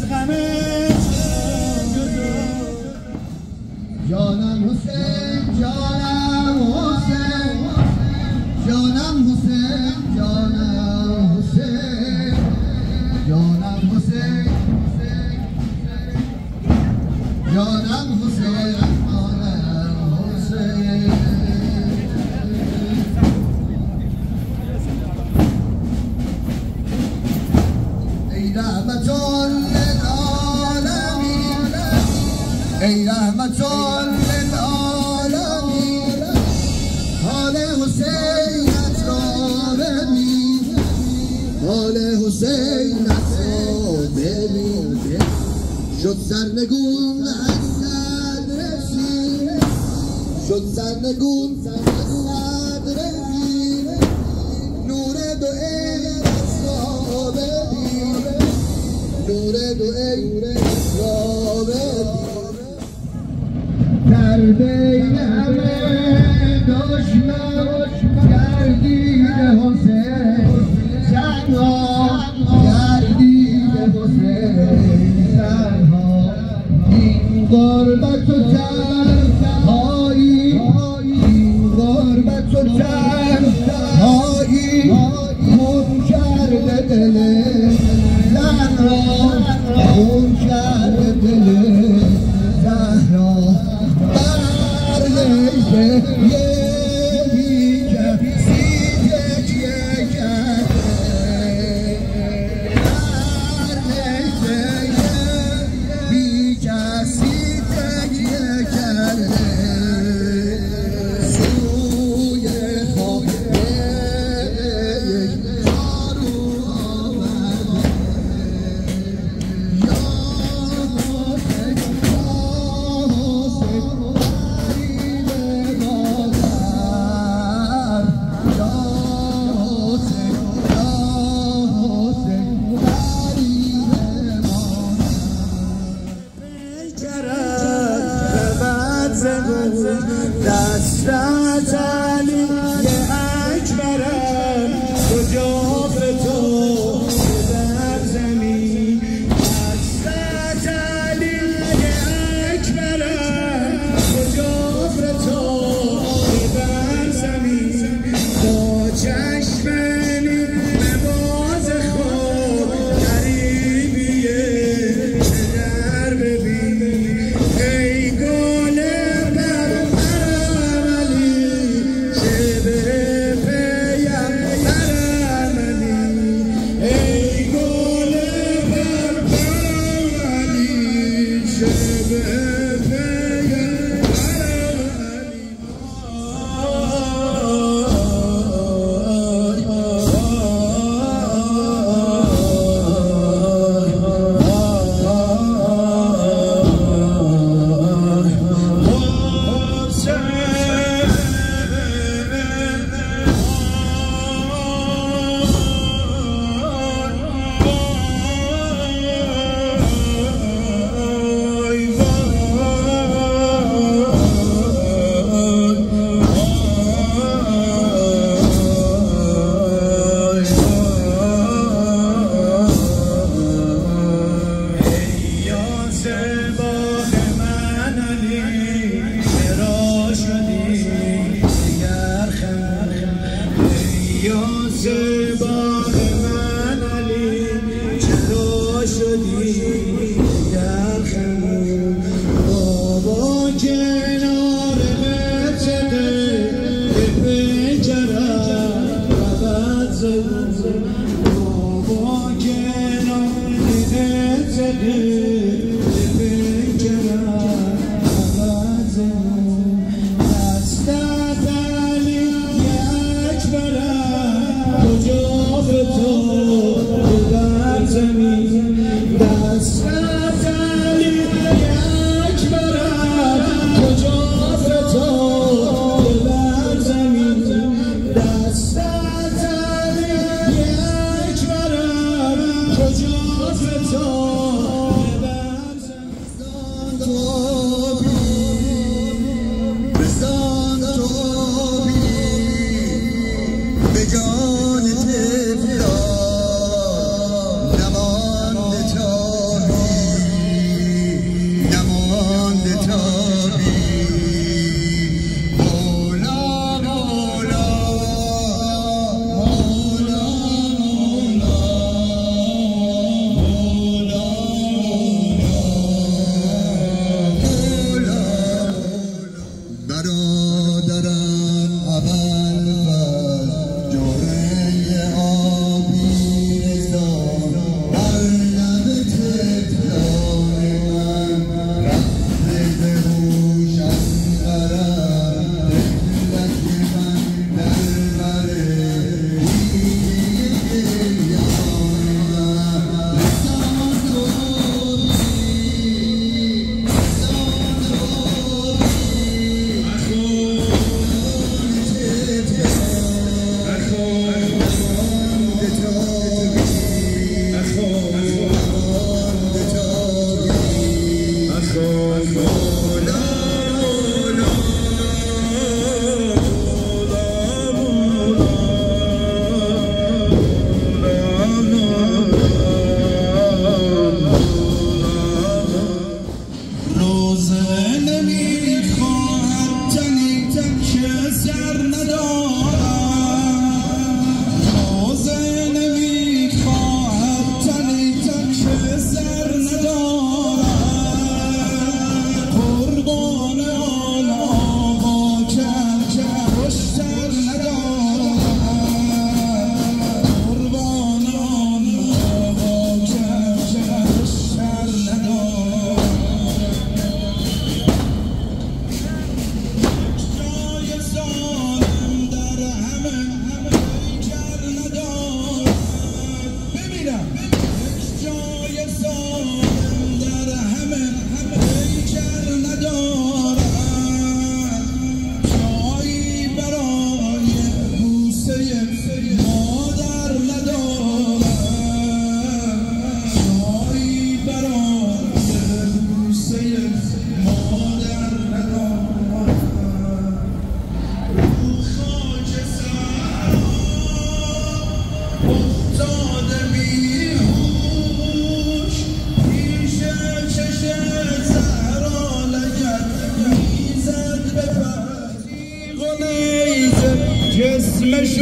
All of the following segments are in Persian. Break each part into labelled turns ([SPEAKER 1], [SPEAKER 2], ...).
[SPEAKER 1] غم
[SPEAKER 2] جانم حسین جانم حسین جانم حسین جانم حسین جانم حسین جانم حسین ای رحمت للعالمین ای رحمت للعالمین حال حسینت را ببین حال حسینت را ببین شد سرنگون از صد رسید شد سرنگون از صد رسید نور دو عینت را ببین نور دو عینت را ببین در بین همه دشمن گردید حسین تنها گردید حسین تنها این غربت و تنهایی این غربت و تنهایی خون کرده دل زن را خون کرده دل زهرا بر لیسه یه کسی تکیه کرده بر لیسه یه کسی تکیه کرده سوی خانه یک جارو آورده یا حسین دستت علی اکبرم کجا به تو در زمین دستت علی اکبرم کجا به تو در زمین با چشمنی به باز خود قریبیه در ببین ای گل جان طفلا نمانده تاهی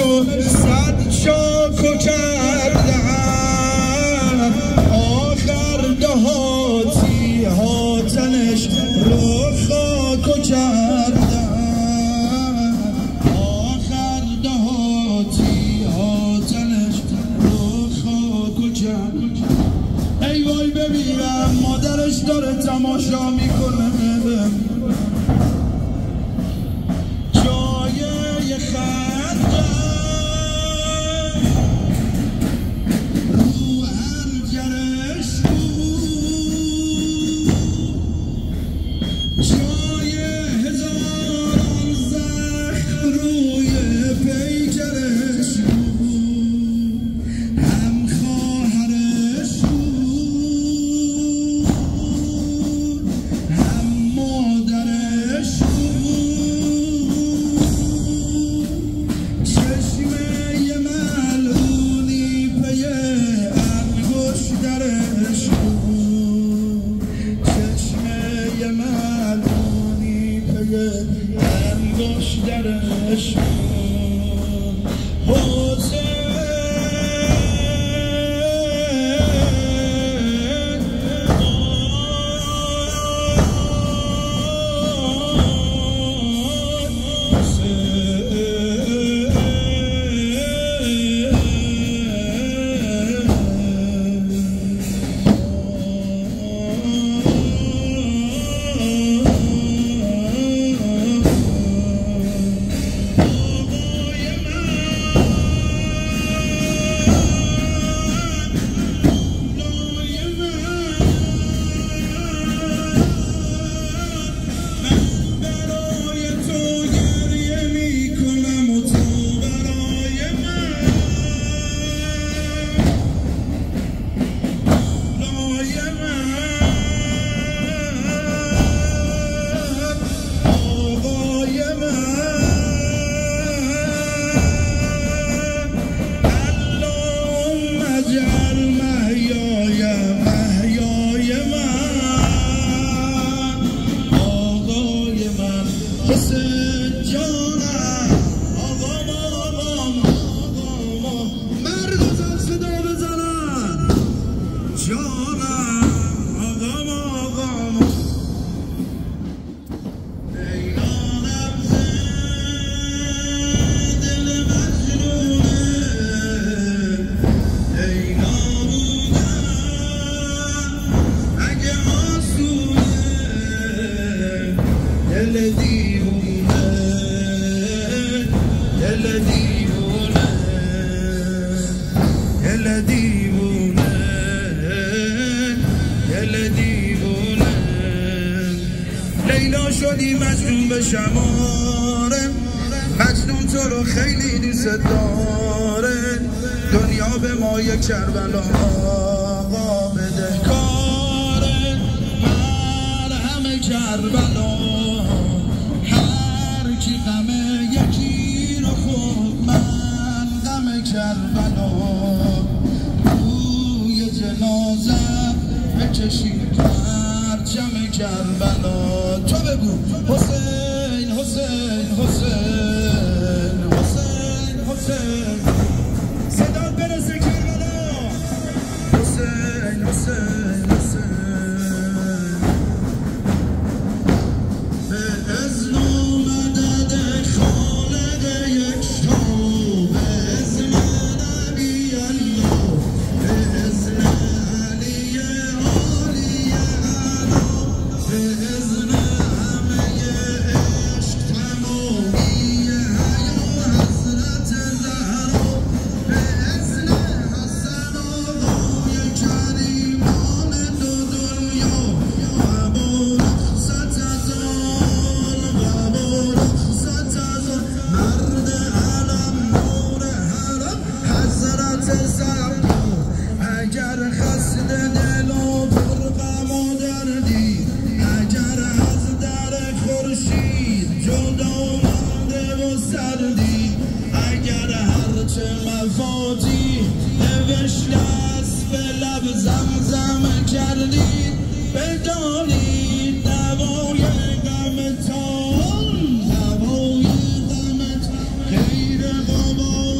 [SPEAKER 2] تو صد چاکو کردم آخر دهاتی هاتنش رو خاکو کردم آخر دهاتی هاتنش رو خاکو کردم. ای وای ببینم مادرش داره تماشا میکنه جای خنده رو هرگرش جای هزاران زخم روی پیکرش هم خواهرش هم مادرش چشمه ملعونی پی انگشترش چشمه ملعونی پی انگشترش لیلا شدی مجنون به شماره مجنون تو رو خیلی دوست داره دنیا به ما یک کربلا آقا بده کاره مرهم کربلا هر کی غم یکی رو خود من غم کربلا روی جنازه بکشید پرچم کربلا تو بگو حسین حسین حسین حسین حسین صدا برسه کربلا حسین حسین حسین به اذن و مدد خالق یکتا به اذن نبی الله به اذن علی عالی اعلا به اذن همه عشق تمامی حیا حضرت زهرا به اذن حسن آقای کریمان دو دنیا و با رخصت از آن و با رخصت از آن مرد علم نور حرم حضرت زهرا اگر خسته دل و پر غم و دردی اگر از در خورشید جدا مانده و سردی اگر هرچه مفاتیح نوشته است به لب زمزم کردید بدانید دوای غمتان دوای غمت غیر غبار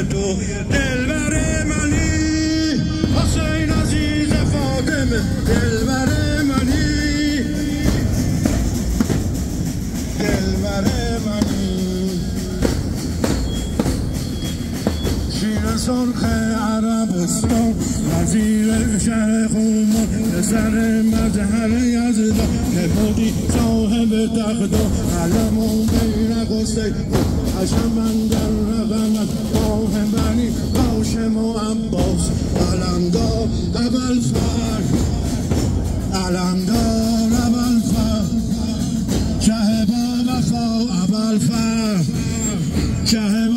[SPEAKER 2] تو دلبر منی حسین عزیز فاطمه دلبر منی دلبر منی شیر سرخ عربستان وزیر شهر خومان پسر مظهر یزدان که بودی صاحب تخت و علم و بیرق و سیف حشم اندر رقمت ماه بنی هاشم و عباس علمدار ابوالفضل علمدار ابوالفضل شه با وفا ابوالفضل شه